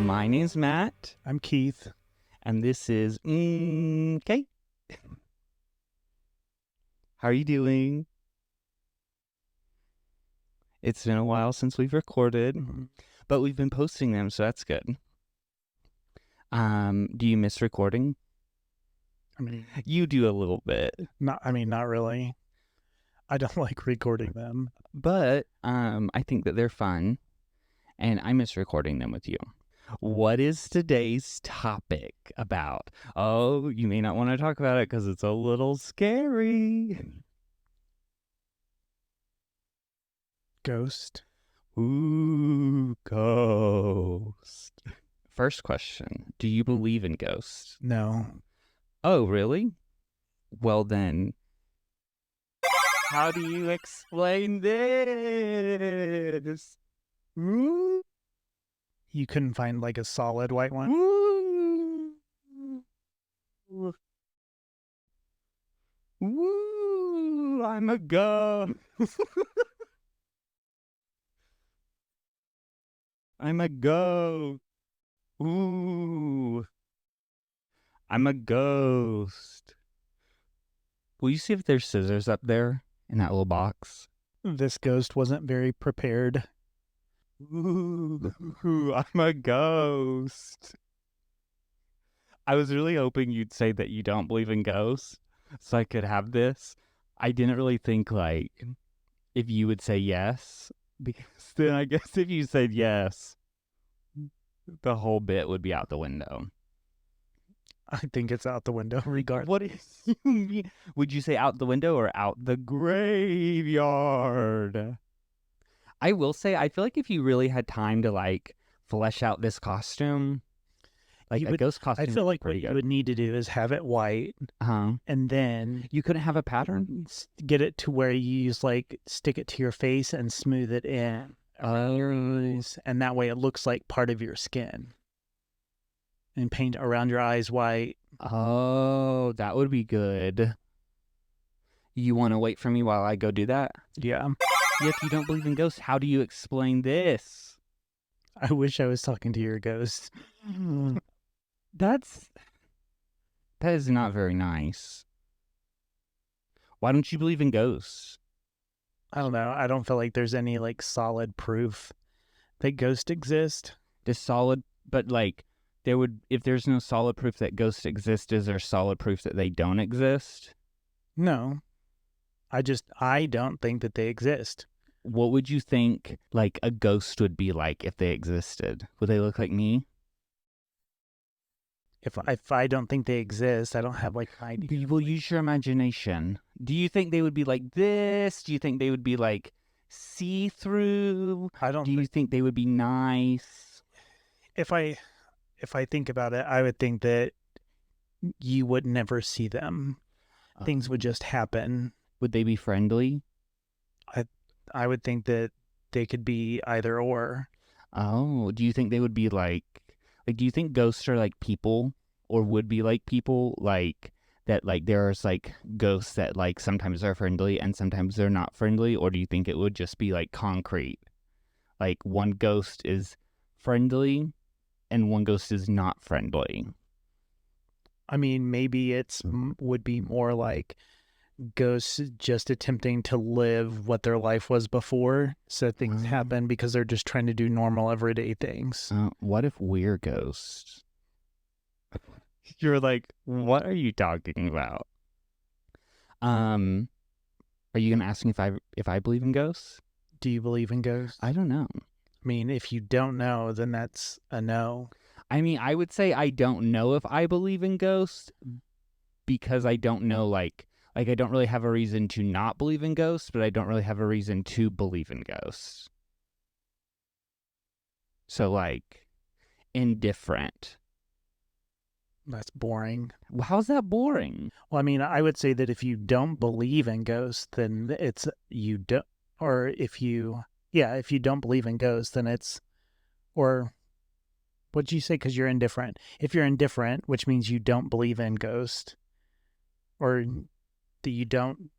My name's Matt, I'm Keith. and this is MMMK. How are you doing? It's been a while since we've recorded, but we've been posting them, so that's good. Do you miss recording? I mean, You do a little bit, not really. I don't like recording them. but I think that they're fun, and I miss recording them with you. What is today's topic about? Oh, you may not want to talk about it because it's a little scary. Ghost. Ooh, ghost. First question. Do you believe in ghosts? No. Oh, really? Well then, how do you explain this? Ooh, You couldn't find like a solid white one? ooh, ooh, I'm a ghost. I'm a ghost. Ooh, I'm a ghost. Will you see if there's scissors up there in that little box? This ghost wasn't very prepared. Ooh, I'm a ghost. I was really hoping you'd say that you don't believe in ghosts so I could have this. I didn't really think like if you would say yes, because then I guess if you said yes, the whole bit would be out the window. I think it's out the window regardless. What is you mean? Would you say out the window or out the graveyard? I will say, I feel like if you really had time to like flesh out this costume, like a ghost costume, I feel like what pretty you good. would need to do is have it white, and then You couldn't have a pattern. get it to where you use like stick it to your face and smooth it in around your eyes, and that way it looks like part of your skin. And paint around your eyes white. Oh, that would be good. You want to wait for me while I go do that? Yeah. If you don't believe in ghosts, how do you explain this? I wish I was talking to your ghost. That is not very nice. Why don't you believe in ghosts? I don't know. I don't feel like there's any like solid proof that ghosts exist. But like if there's no solid proof that ghosts exist, is there solid proof that they don't exist? No. I don't think that they exist. What would you think like a ghost would be like if they existed? Would they look like me? If I don't think they exist, I don't have like an idea. Well, use your imagination. Do you think they would be like this? Do you think they would be like see-through? I don't Do you think they would be nice? if I think about it, I would think that you would never see them. Things would just happen. Would they be friendly? I would think that they could be either or. Oh, do you think they would be like do you think ghosts are like people or would be like people like that like there's like ghosts that like sometimes are friendly and sometimes they're not friendly, or do you think it would just be like concrete? Like one ghost is friendly and one ghost is not friendly. I mean, maybe it's would be more like ghosts just attempting to live what their life was before, so things happen because they're just trying to do normal everyday things. What if we're ghosts? You're like, what are you talking about? Are you gonna ask me if I believe in ghosts? Do you believe in ghosts? I don't know. I mean, if you don't know, then that's a no. I mean, I would say I don't know if I believe in ghosts because I don't know like I don't really have a reason to not believe in ghosts, but I don't really have a reason to believe in ghosts. So like indifferent. That's boring. How's that boring? Well, I mean, I would say that if you don't believe in ghosts, then it's you don't, or if you don't believe in ghosts, then it's, or what'd you say? Because you're indifferent. If you're indifferent, which means you don't believe in ghosts, or that you don't.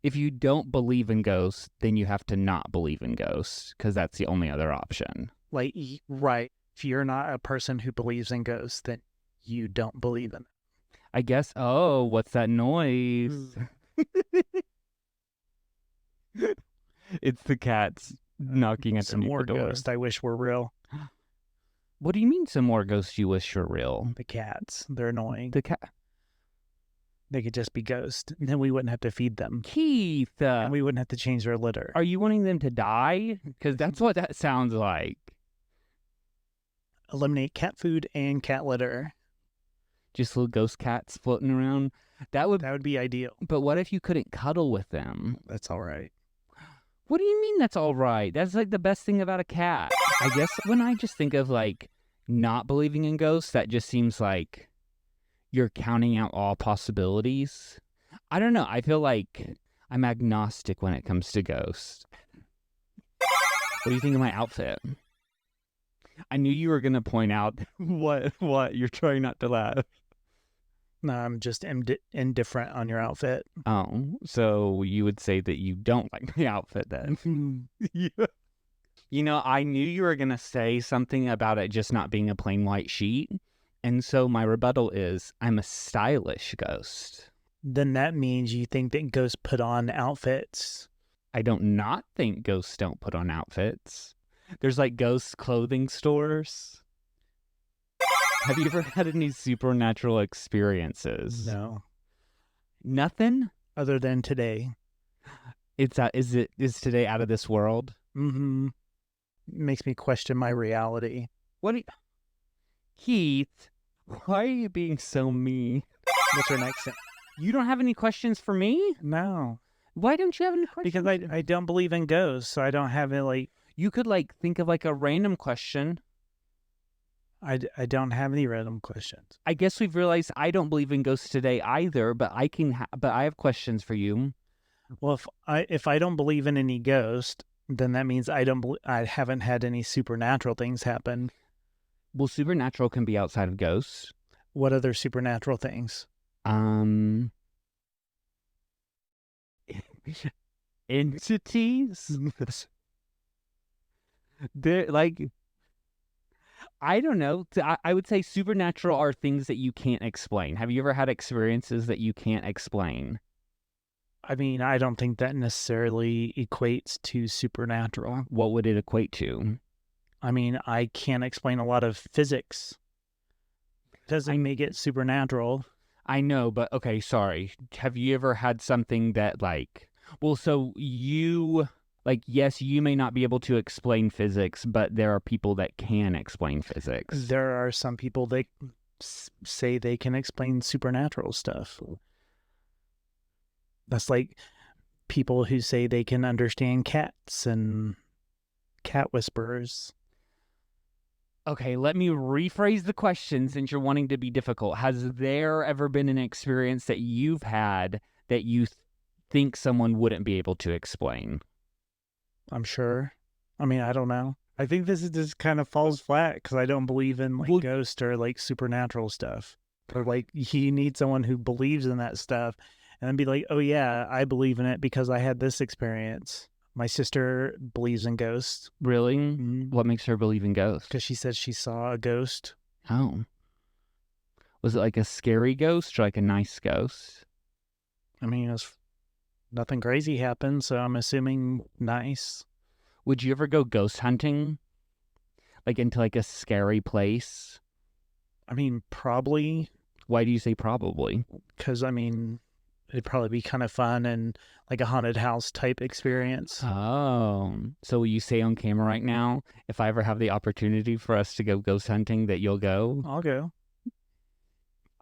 If you don't believe in ghosts, then you have to not believe in ghosts because that's the only other option. Like, right. If you're not a person who believes in ghosts, then you don't believe in them. I guess. Oh, what's that noise? It's the cats knocking at Some the more door. ghosts I wish were real. What do you mean some more ghosts you wish were real? The cats. They're annoying. The cat. They could just be ghosts. And then we wouldn't have to feed them. Keith, And we wouldn't have to change their litter. are you wanting them to die? Because that's what that sounds like. Eliminate cat food and cat litter. Just little ghost cats floating around. That would be ideal. But what if you couldn't cuddle with them? That's all right. What do you mean that's all right? That's like the best thing about a cat. I guess when I just think of like not believing in ghosts, that just seems like you're counting out all possibilities. I don't know. I feel like I'm agnostic when it comes to ghosts. What do you think of my outfit? I knew you were going to point out what you're trying not to laugh. No, I'm just indifferent on your outfit. Oh, so you would say that you don't like my outfit then? Yeah. You know, I knew you were going to say something about it just not being a plain white sheet. And so my rebuttal is, I'm a stylish ghost. Then that means you think that ghosts put on outfits. I don't not think ghosts don't put on outfits. There's like ghost clothing stores. Have you ever had any supernatural experiences? No. Nothing? Other than today. Is today out of this world? Mm-hmm. Makes me question my reality. Keith, why are you being so mean? What's your next thing? You don't have any questions for me? No. Why don't you have any questions? Because I don't believe in ghosts, so I don't have it like... You could like think of like a random question. I don't have any random questions. I guess we've realized I don't believe in ghosts today either, but but I have questions for you. Well, if I don't believe in any ghost, then that means I haven't had any supernatural things happen. Well, supernatural can be outside of ghosts. What other supernatural things? Entities? They're like, I don't know. I would say supernatural are things that you can't explain. Have you ever had experiences that you can't explain? I mean, I don't think that necessarily equates to supernatural. What would it equate to? I mean, I can't explain a lot of physics. Doesn't make it supernatural. I know, but okay, sorry. Have you ever had something that like, well, so you, like, yes, you may not be able to explain physics, but there are people that can explain physics. There are some people that say they can explain supernatural stuff. That's like people who say they can understand cats and cat whisperers. Okay, let me rephrase the question since you're wanting to be difficult. Has there ever been an experience that you've had that you think someone wouldn't be able to explain? I'm sure. I mean, I don't know. I think this just kind of falls flat because I don't believe in like ghosts or like supernatural stuff. Or like you need someone who believes in that stuff and then be like, oh yeah, I believe in it because I had this experience. My sister believes in ghosts. Really? Mm-hmm. What makes her believe in ghosts? Because she says she saw a ghost. Oh. Was it like a scary ghost or like a nice ghost? I mean, nothing crazy happened, so I'm assuming nice. Would you ever go ghost hunting? Like into like a scary place? I mean, probably. Why do you say probably? Because, I mean, it'd probably be kind of fun and like a haunted house type experience. Oh, so will you say on camera right now, if I ever have the opportunity for us to go ghost hunting, that you'll go? I'll go.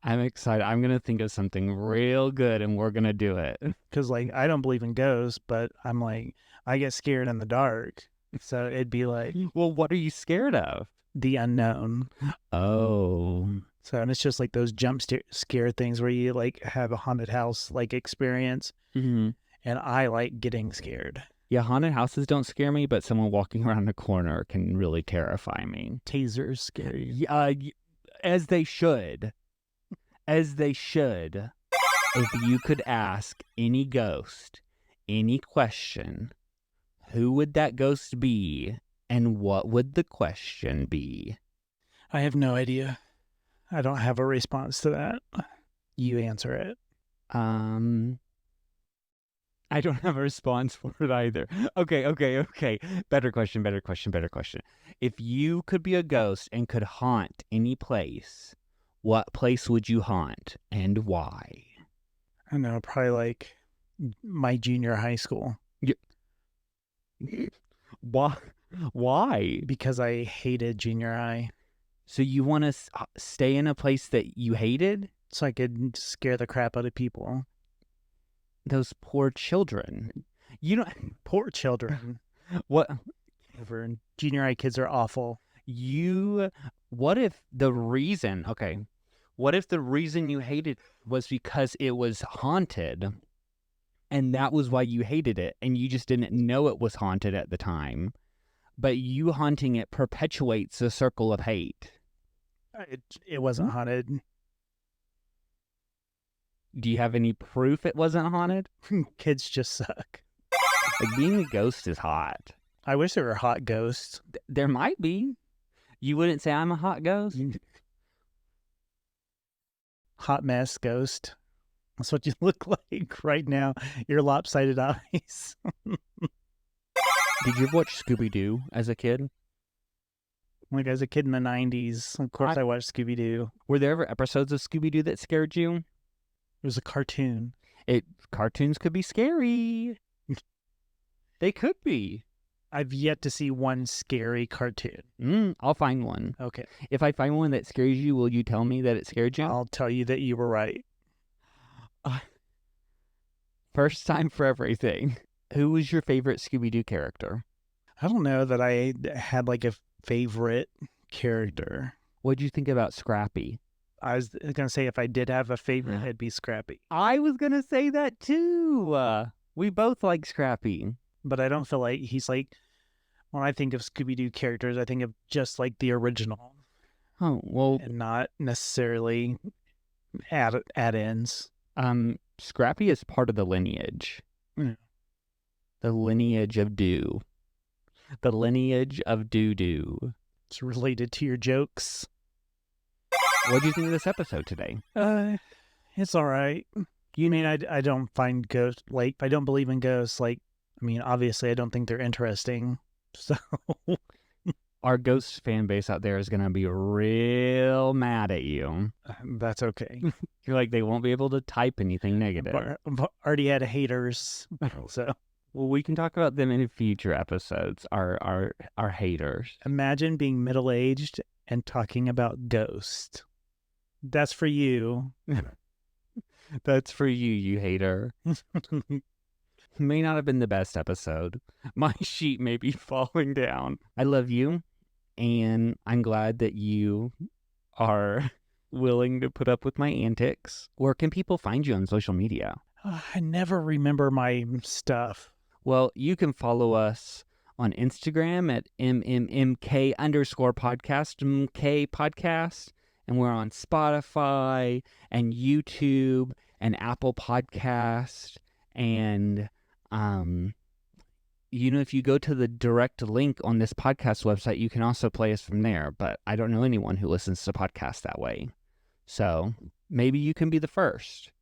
I'm excited. I'm going to think of something real good and we're going to do it. Because like, I don't believe in ghosts, but I'm like, I get scared in the dark. So it'd be like, well, what are you scared of? The unknown. Oh. So, and it's just like those jump scare things where you like have a haunted house like experience. Mm-hmm. And I like getting scared. Yeah, haunted houses don't scare me, but someone walking around the corner can really terrify me. Tasers scare you. Yeah, as they should. As they should. If you could ask any ghost any question, who would that ghost be and what would the question be? I have no idea. I don't have a response to that. You answer it. I don't have a response for it either. Okay. Better question. If you could be a ghost and could haunt any place, what place would you haunt and why? I don't know, probably like my junior high school. Why? Because I hated junior high. So you want to stay in a place that you hated? So I could scare the crap out of people. Those poor children. You know, Poor children. what? Junior high kids are awful. What if the reason you hated was because it was haunted and that was why you hated it and you just didn't know it was haunted at the time, but you haunting it perpetuates the circle of hate? It wasn't haunted. Do you have any proof it wasn't haunted? Kids just suck. Like, being a ghost is hot. I wish there were hot ghosts. There might be. You wouldn't say I'm a hot ghost? Hot mess ghost. That's what you look like right now. Your lopsided eyes. Did you ever watch Scooby-Doo as a kid? Like as a kid in the 90s, of course I watched Scooby-Doo. Were there ever episodes of Scooby-Doo that scared you? It was a cartoon. Cartoons could be scary. They could be. I've yet to see one scary cartoon. I'll find one. Okay. If I find one that scares you, will you tell me that it scared you? I'll tell you that you were right. First time for everything. Who was your favorite Scooby-Doo character? I don't know that I had like a favorite character. What'd you think about Scrappy? I was going to say if I did have a favorite, it'd be Scrappy. I was going to say that too. We both like Scrappy. But I don't feel like he's like, when I think of Scooby-Doo characters, I think of just like the original. Oh, well. And not necessarily add-ins. Scrappy is part of the lineage. Yeah. The lineage of Doo. The lineage of Doo-doo. It's related to your jokes. What did you think of this episode today? It's all right. You mean I don't find ghosts, like, I don't believe in ghosts, like, I mean, obviously I don't think they're interesting, so. Our ghost fan base out there is going to be real mad at you. That's okay. You're like, they won't be able to type anything negative. I've already had haters, so. Well, we can talk about them in future episodes, our haters. Imagine being middle-aged and talking about ghosts. That's for you. That's for you, you hater. May not have been the best episode. My sheet may be falling down. I love you, and I'm glad that you are willing to put up with my antics. Where can people find you on social media? I never remember my stuff. Well, you can follow us on Instagram at MMMK _podcast, MK podcast. And we're on Spotify and YouTube and Apple Podcast. And, if you go to the direct link on this podcast website, you can also play us from there. But I don't know anyone who listens to podcasts that way. So maybe you can be the first.